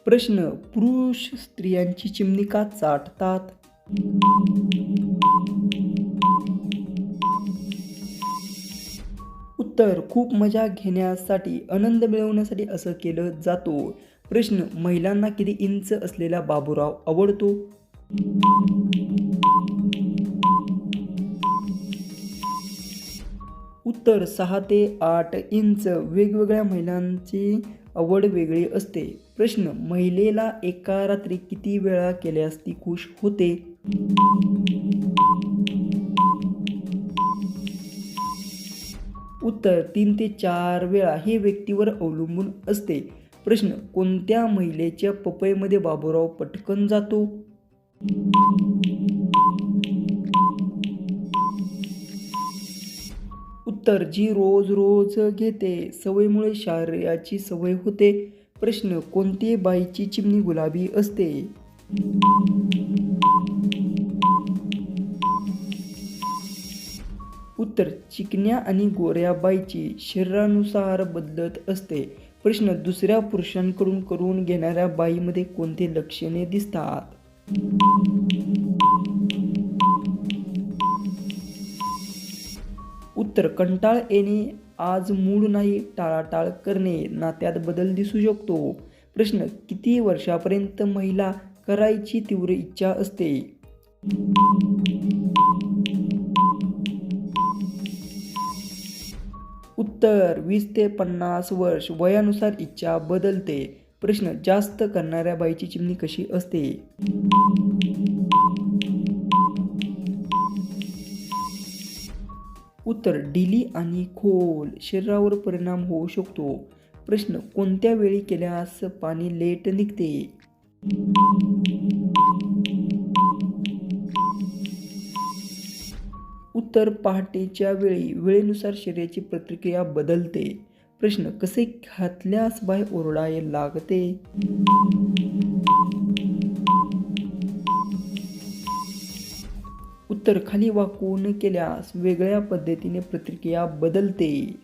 प्रश्न, पुरुष स्त्रियांची चिमणी का चाटतात? उत्तर, खूप मजा घेण्यासाठी, आनंद मिळवण्यासाठी असं केलं जातो. प्रश्न, महिलांना किती इंच असलेला बाबूराव आवडतो? उत्तर, 6 ते 8 इंच. वेगवेगळ्या महिलांची आवड वेगळी असते. प्रश्न, महिलेला एका रात्री किती वेळा केल्यास ती खुश होते? उत्तर, 3 ते 4 वेळा. हे व्यक्तीवर अवलंबून असते. प्रश्न, कोणत्या महिलेच्या पपईमध्ये बाबूराव पटकन जातो? उत्तर, जी रोज रोज घेते. सवयीमुळे शरीराची सवय होते. प्रश्न, कोणती बाईची चिमणी गुलाबी असते? उत्तर, चिकन्या आणि गोऱ्या बाईची शरीरानुसार बदलत असते. प्रश्न, दुसऱ्या पुरुषांकडून करून घेणाऱ्या बाईमध्ये कोणती लक्षणे दिसतात? उत्तर, कंटाळ येणे, आज मूड नाही, टाळाटाळ करणे, नात्यात बदल दिसू शकतो. प्रश्न, किती वर्षापर्यंत महिला करायची तीव्र इच्छा असते? उत्तर, 20 ते 50 वर्ष. वयानुसार इच्छा बदलते. प्रश्न, जास्त करणाऱ्या बाईची चिमणी कशी असते? उत्तर, ढिली आणि खोल. शरीरावर परिणाम होऊ शकतो. प्रश्न, कोणत्या वेळी केल्यास पाणी लेट निघते? उत्तर, पहाटेच्या वेळी. वेळेनुसार शरीराची प्रतिक्रिया बदलते. प्रश्न, कसे घातल्यास बाय ओरडायला लागते? उत्तर, खाली वाकून केल्यास वेगळ्या पद्धतीने प्रतिक्रिया बदलते.